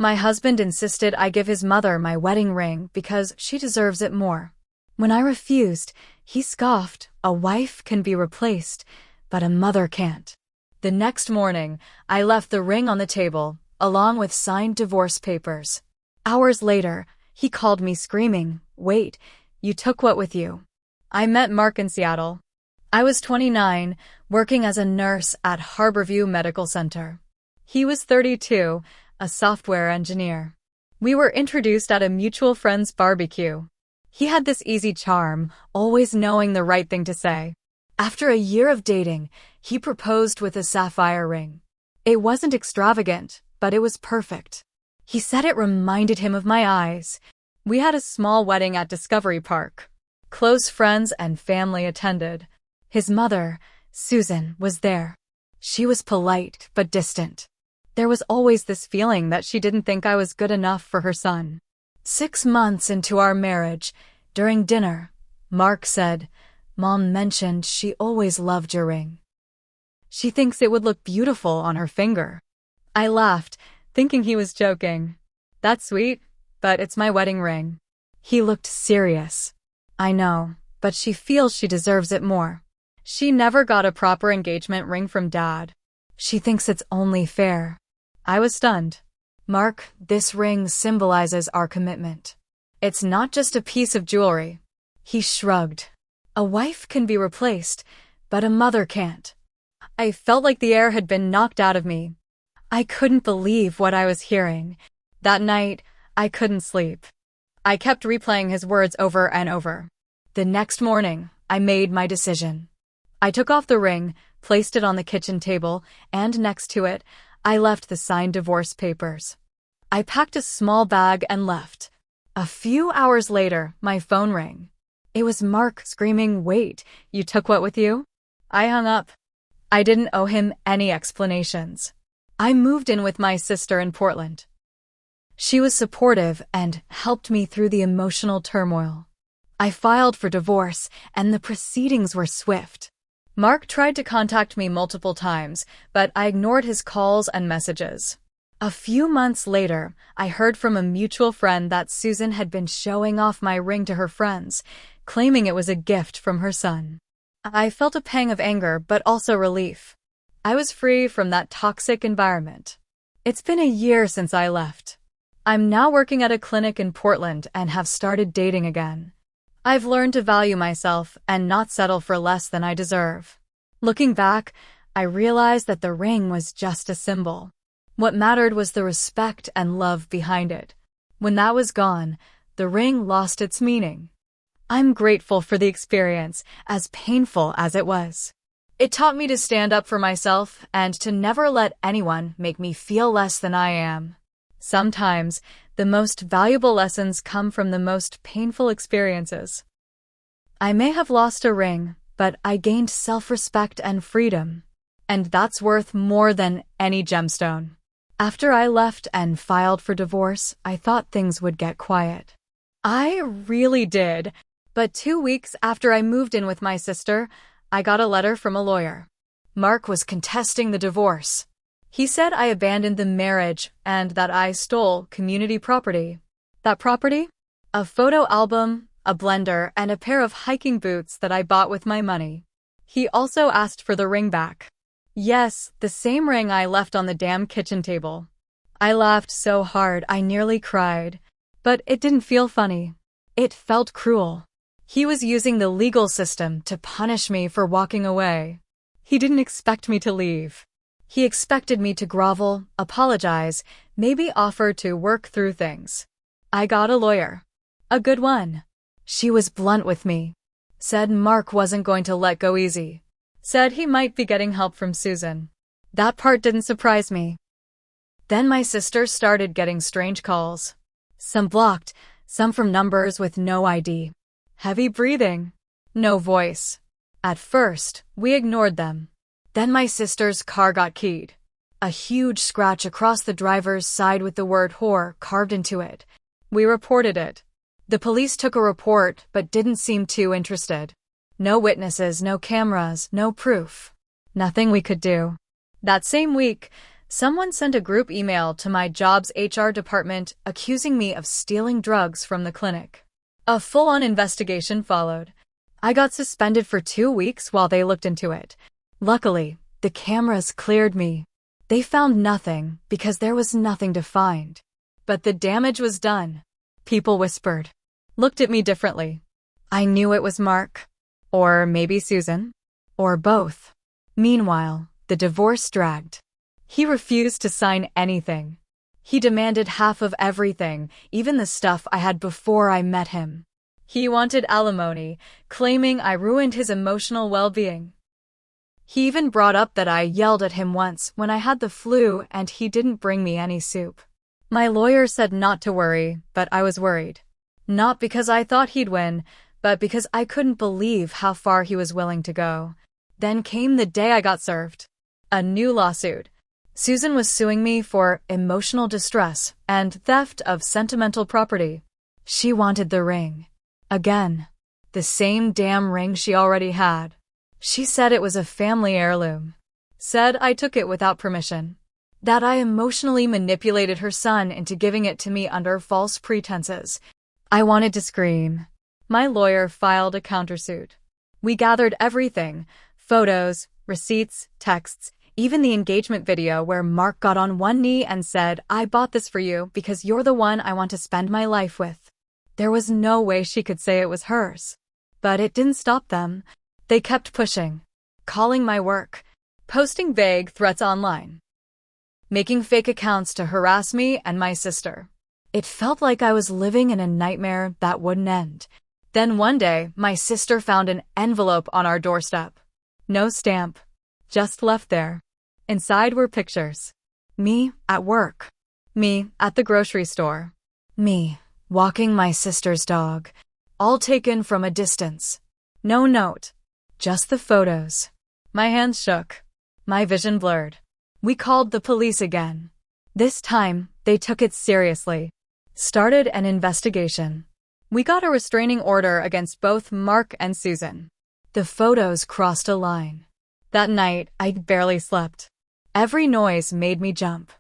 My husband insisted I give his mother my wedding ring because she deserves it more. When I refused, he scoffed, "A wife can be replaced, but a mother can't." The next morning, I left the ring on the table, along with signed divorce papers. Hours later, he called me screaming, "Wait, you took what with you?" I met Mark in Seattle. I was 29, working as a nurse at Harborview Medical Center. He was 32, a software engineer. We were introduced at a mutual friend's barbecue. He had this easy charm, always knowing the right thing to say. After a year of dating, he proposed with a sapphire ring. It wasn't extravagant, but it was perfect. He said it reminded him of my eyes. We had a small wedding at Discovery Park. Close friends and family attended. His mother, Susan, was there. She was polite but distant. There was always this feeling that she didn't think I was good enough for her son. 6 months into our marriage, during dinner, Mark said, "Mom mentioned she always loved your ring. She thinks it would look beautiful on her finger." I laughed, thinking he was joking. "That's sweet, but it's my wedding ring." He looked serious. "I know, but she feels she deserves it more. She never got a proper engagement ring from Dad. She thinks it's only fair." I was stunned. "Mark, this ring symbolizes our commitment. It's not just a piece of jewelry." He shrugged. "A wife can be replaced, but a mother can't." I felt like the air had been knocked out of me. I couldn't believe what I was hearing. That night, I couldn't sleep. I kept replaying his words over and over. The next morning, I made my decision. I took off the ring, placed it on the kitchen table, and next to it, I left the signed divorce papers. I packed a small bag and left. A few hours later, my phone rang. It was Mark screaming, "Wait, you took what with you?" I hung up. I didn't owe him any explanations. I moved in with my sister in Portland. She was supportive and helped me through the emotional turmoil. I filed for divorce, and the proceedings were swift. Mark tried to contact me multiple times, but I ignored his calls and messages. A few months later, I heard from a mutual friend that Susan had been showing off my ring to her friends, claiming it was a gift from her son. I felt a pang of anger, but also relief. I was free from that toxic environment. It's been a year since I left. I'm now working at a clinic in Portland and have started dating again. I've learned to value myself and not settle for less than I deserve. Looking back, I realized that the ring was just a symbol. What mattered was the respect and love behind it. When that was gone, the ring lost its meaning. I'm grateful for the experience, as painful as it was. It taught me to stand up for myself and to never let anyone make me feel less than I am. Sometimes, the most valuable lessons come from the most painful experiences. I may have lost a ring, but I gained self-respect and freedom. And that's worth more than any gemstone. After I left and filed for divorce, I thought things would get quiet. I really did. But 2 weeks after I moved in with my sister, I got a letter from a lawyer. Mark was contesting the divorce. He said I abandoned the marriage and that I stole community property. That property? A photo album, a blender, and a pair of hiking boots that I bought with my money. He also asked for the ring back. Yes, the same ring I left on the damn kitchen table. I laughed so hard I nearly cried. But it didn't feel funny. It felt cruel. He was using the legal system to punish me for walking away. He didn't expect me to leave. He expected me to grovel, apologize, maybe offer to work through things. I got a lawyer. A good one. She was blunt with me. Said Mark wasn't going to let go easy. Said he might be getting help from Susan. That part didn't surprise me. Then my sister started getting strange calls. Some blocked, some from numbers with no ID. Heavy breathing. No voice. At first, we ignored them. Then my sister's car got keyed. A huge scratch across the driver's side with the word whore carved into it. We reported it. The police took a report but didn't seem too interested. No witnesses, no cameras, no proof. Nothing we could do. That same week, Someone sent a group email to my job's HR department accusing me of stealing drugs from the clinic. A full-on investigation followed. I got suspended for 2 weeks while they looked into it. Luckily, the cameras cleared me. They found nothing because there was nothing to find. But the damage was done. People whispered, looked at me differently. I knew it was Mark. Or maybe Susan. Or both. Meanwhile, the divorce dragged. He refused to sign anything. He demanded half of everything, even the stuff I had before I met him. He wanted alimony, claiming I ruined his emotional well-being. He even brought up that I yelled at him once when I had the flu and he didn't bring me any soup. My lawyer said not to worry, but I was worried. Not because I thought he'd win, but because I couldn't believe how far he was willing to go. Then came the day I got served. A new lawsuit. Susan was suing me for emotional distress and theft of sentimental property. She wanted the ring. Again. The same damn ring she already had. She said it was a family heirloom. Said I took it without permission. That I emotionally manipulated her son into giving it to me under false pretenses. I wanted to scream. My lawyer filed a countersuit. We gathered everything. Photos, receipts, texts, even the engagement video where Mark got on one knee and said, I bought this for you because you're the one I want to spend my life with. There was no way she could say it was hers. But it didn't stop them. They kept pushing, calling my work, posting vague threats online, making fake accounts to harass me and my sister. It felt like I was living in a nightmare that wouldn't end. Then one day, my sister found an envelope on our doorstep. No stamp, just left there. Inside were pictures. Me at work. Me at the grocery store. Me walking my sister's dog. All taken from a distance. No note. Just the photos. My hands shook. My vision blurred. We called the police again. This time, they took it seriously. Started an investigation. We got a restraining order against both Mark and Susan. The photos crossed a line. That night, I barely slept. Every noise made me jump.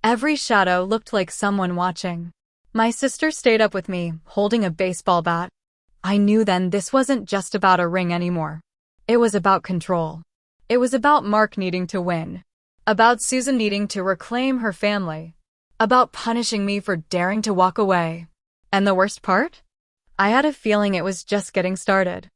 Every shadow looked like someone watching. My sister stayed up with me, holding a baseball bat. I knew then this wasn't just about a ring anymore. It was about control. It was about Mark needing to win. About Susan needing to reclaim her family. About punishing me for daring to walk away. And the worst part? I had a feeling it was just getting started.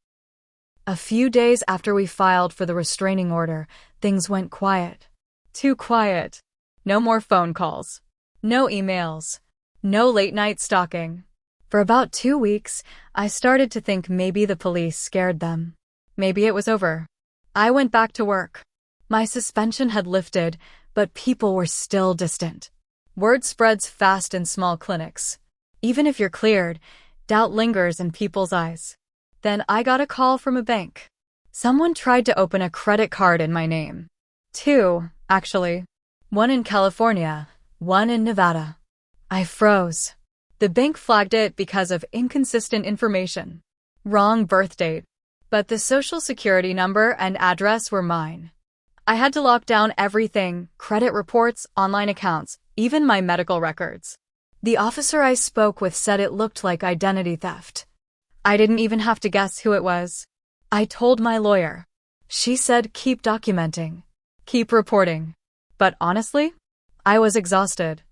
A few days after we filed for the restraining order, things went quiet. Too quiet. No more phone calls. No emails. No late-night stalking. For about 2 weeks, I started to think maybe the police scared them. Maybe it was over. I went back to work. My suspension had lifted, but people were still distant. Word spreads fast in small clinics. Even if you're cleared, doubt lingers in people's eyes. Then I got a call from a bank. Someone tried to open a credit card in my name. 2, actually. One in California, one in Nevada. I froze. The bank flagged it because of inconsistent information. Wrong birth date. But the social security number and address were mine. I had to lock down everything, credit reports, online accounts, even my medical records. The officer I spoke with said it looked like identity theft. I didn't even have to guess who it was. I told my lawyer. She said keep documenting. Keep reporting. But honestly, I was exhausted.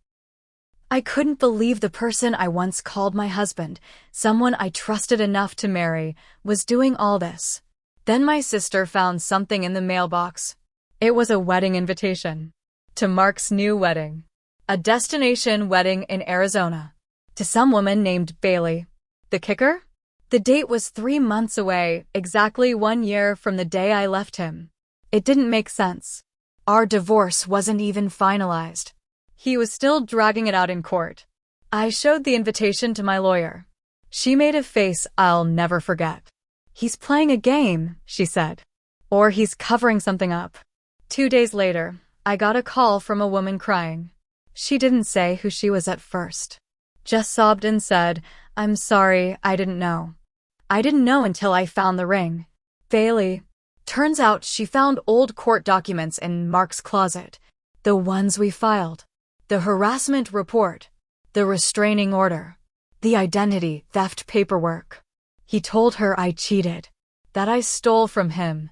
I couldn't believe the person I once called my husband, someone I trusted enough to marry, was doing all this. Then my sister found something in the mailbox. It was a wedding invitation. To Mark's new wedding. A destination wedding in Arizona. To some woman named Bailey. The kicker? The date was 3 months away, exactly 1 year from the day I left him. It didn't make sense. Our divorce wasn't even finalized. He was still dragging it out in court. I showed the invitation to my lawyer. She made a face I'll never forget. He's playing a game, she said. Or he's covering something up. 2 days later, I got a call from a woman crying. She didn't say who she was at first. Just sobbed and said, I'm sorry, I didn't know. I didn't know until I found the ring. Bailey. Turns out she found old court documents in Mark's closet. The ones we filed. The harassment report. The restraining order. The identity theft paperwork. He told her I cheated. That I stole from him.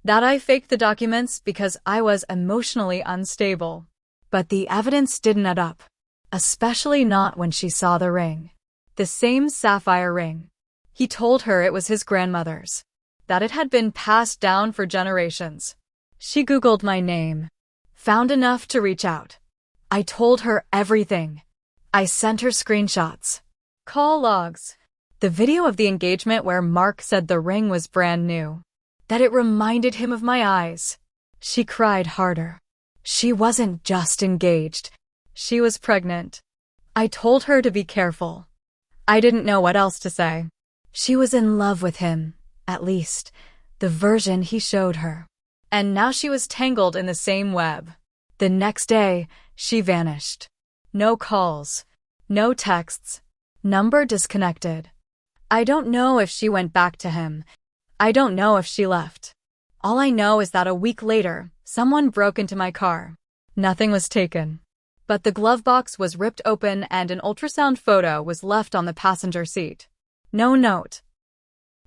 That I faked the documents because I was emotionally unstable. But the evidence didn't add up. Especially not when she saw the ring. The same sapphire ring. He told her it was his grandmother's. That it had been passed down for generations. She Googled my name. Found enough to reach out. I told her everything. I sent her screenshots. Call logs. The video of the engagement where Mark said the ring was brand new. That it reminded him of my eyes. She cried harder. She wasn't just engaged. She was pregnant. I told her to be careful. I didn't know what else to say. She was in love with him, at least, the version he showed her. And now she was tangled in the same web. The next day, she vanished. No calls. No texts. Number disconnected. I don't know if she went back to him. I don't know if she left. All I know is that a week later, someone broke into my car. Nothing was taken. But the glove box was ripped open and an ultrasound photo was left on the passenger seat. No note.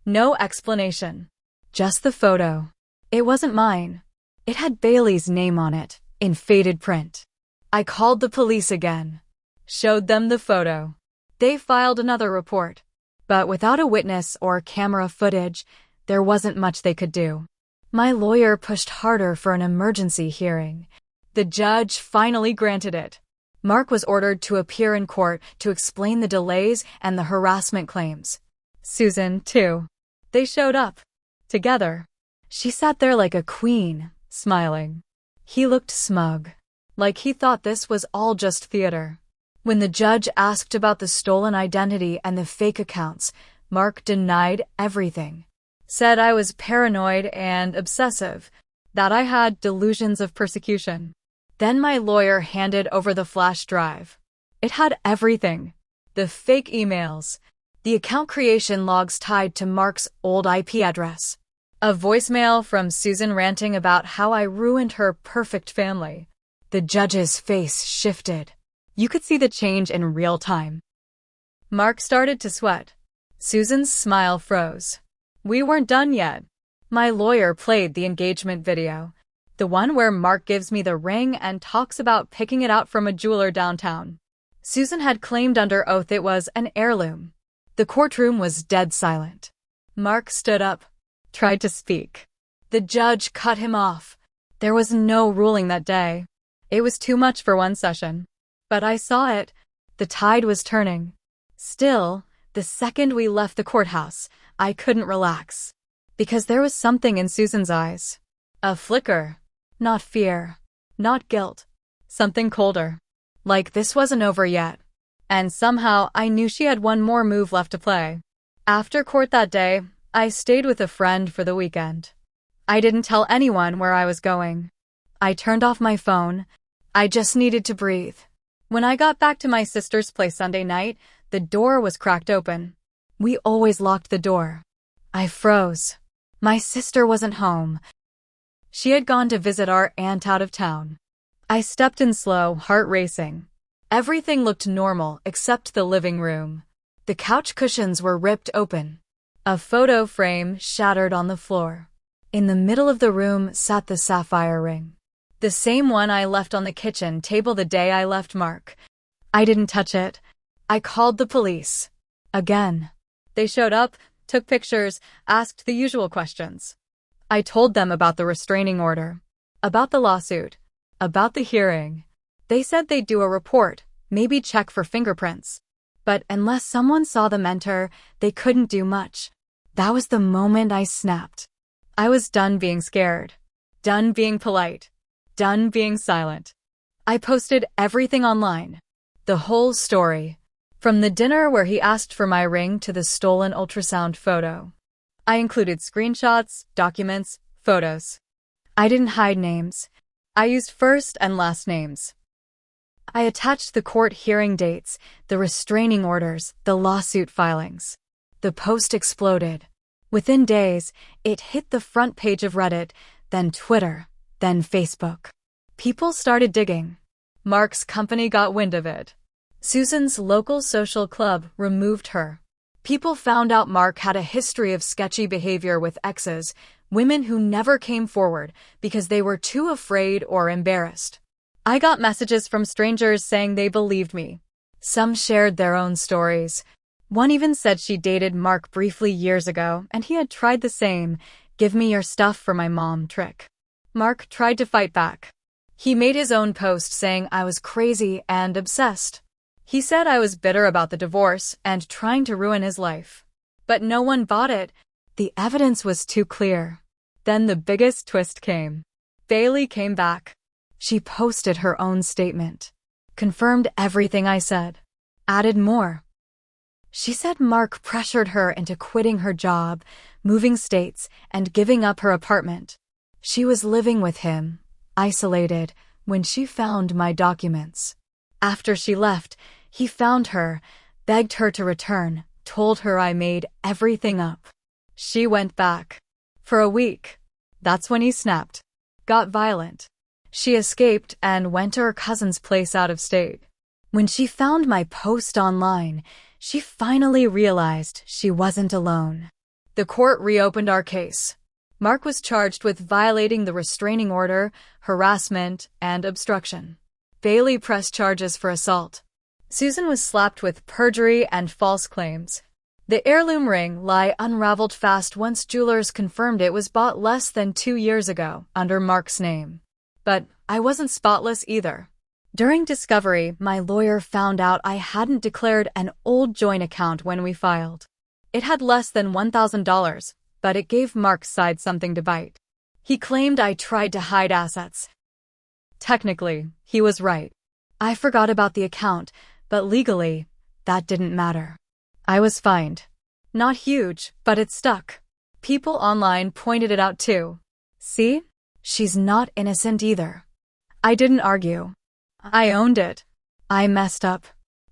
No explanation. Just the photo. It wasn't mine. It had Bailey's name on it, in faded print. I called the police again. Showed them the photo. They filed another report. But without a witness or camera footage, there wasn't much they could do. My lawyer pushed harder for an emergency hearing. The judge finally granted it. Mark was ordered to appear in court to explain the delays and the harassment claims. Susan, too. They showed up. Together. She sat there like a queen, smiling. He looked smug. Like he thought this was all just theater. When the judge asked about the stolen identity and the fake accounts, Mark denied everything. Said I was paranoid and obsessive. That I had delusions of persecution. Then my lawyer handed over the flash drive. It had everything. The fake emails. The account creation logs tied to Mark's old IP address. A voicemail from Susan ranting about how I ruined her perfect family. The judge's face shifted. You could see the change in real time. Mark started to sweat. Susan's smile froze. We weren't done yet. My lawyer played the engagement video. The one where Mark gives me the ring and talks about picking it out from a jeweler downtown. Susan had claimed under oath it was an heirloom. The courtroom was dead silent. Mark stood up, tried to speak. The judge cut him off. There was no ruling that day. It was too much for one session. But I saw it. The tide was turning. Still, the second we left the courthouse, I couldn't relax. Because there was something in Susan's eyes. A flicker. Not fear. Not guilt. Something colder. Like this wasn't over yet. And somehow I knew she had one more move left to play. After court that day, I stayed with a friend for the weekend. I didn't tell anyone where I was going. I turned off my phone. I just needed to breathe. When I got back to my sister's place Sunday night, the door was cracked open. We always locked the door. I froze. My sister wasn't home. She had gone to visit our aunt out of town. I stepped in slow, heart racing. Everything looked normal except the living room. The couch cushions were ripped open. A photo frame shattered on the floor. In the middle of the room sat the sapphire ring. The same one I left on the kitchen table the day I left Mark. I didn't touch it. I called the police. Again. They showed up, took pictures, asked the usual questions. I told them about the restraining order, about the lawsuit, about the hearing. They said they'd do a report, maybe check for fingerprints. But unless someone saw them enter, they couldn't do much. That was the moment I snapped. I was done being scared. Done being polite. Done being silent. I posted everything online. The whole story. From the dinner where he asked for my ring to the stolen ultrasound photo. I included screenshots, documents, photos. I didn't hide names. I used first and last names. I attached the court hearing dates, the restraining orders, the lawsuit filings. The post exploded. Within days, it hit the front page of Reddit, then Twitter, then Facebook. People started digging. Mark's company got wind of it. Susan's local social club removed her. People found out Mark had a history of sketchy behavior with exes, women who never came forward because they were too afraid or embarrassed. I got messages from strangers saying they believed me. Some shared their own stories. One even said she dated Mark briefly years ago and he had tried the same "give me your stuff for my mom" trick. Mark tried to fight back. He made his own post saying I was crazy and obsessed. He said I was bitter about the divorce and trying to ruin his life. But no one bought it. The evidence was too clear. Then the biggest twist came. Bailey came back. She posted her own statement. Confirmed everything I said. Added more. She said Mark pressured her into quitting her job, moving states, and giving up her apartment. She was living with him, isolated, when she found my documents. After she left, he found her, begged her to return, told her I made everything up. She went back. For a week. That's when he snapped. Got violent. She escaped and went to her cousin's place out of state. When she found my post online, she finally realized she wasn't alone. The court reopened our case. Mark was charged with violating the restraining order, harassment, and obstruction. Bailey pressed charges for assault. Susan was slapped with perjury and false claims. The heirloom ring lie unraveled fast once jewelers confirmed it was bought less than 2 years ago under Mark's name. But I wasn't spotless either. During discovery, my lawyer found out I hadn't declared an old joint account when we filed. It had less than $1,000, but it gave Mark's side something to bite. He claimed I tried to hide assets. Technically, he was right. I forgot about the account, but legally, that didn't matter. I was fined. Not huge, but it stuck. People online pointed it out too. See? She's not innocent either. I didn't argue. I owned it. I messed up.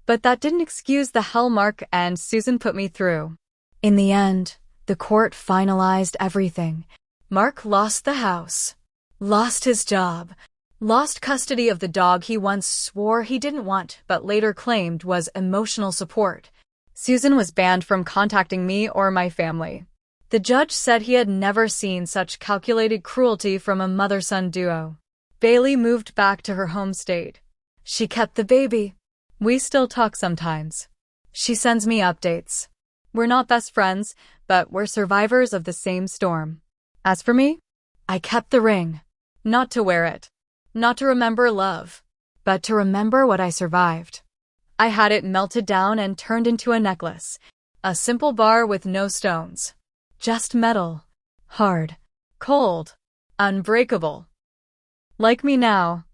But that didn't excuse the hell Mark and Susan put me through. In the end, the court finalized everything. Mark lost the house, lost his job, lost custody of the dog he once swore he didn't want but later claimed was emotional support. Susan was banned from contacting me or my family. The judge said he had never seen such calculated cruelty from a mother-son duo. Bailey moved back to her home state. She kept the baby. We still talk sometimes. She sends me updates. We're not best friends, but we're survivors of the same storm. As for me, I kept the ring. Not to wear it. Not to remember love, but to remember what I survived. I had it melted down and turned into a necklace. A simple bar with no stones. Just metal. Hard. Cold. Unbreakable. Like me now.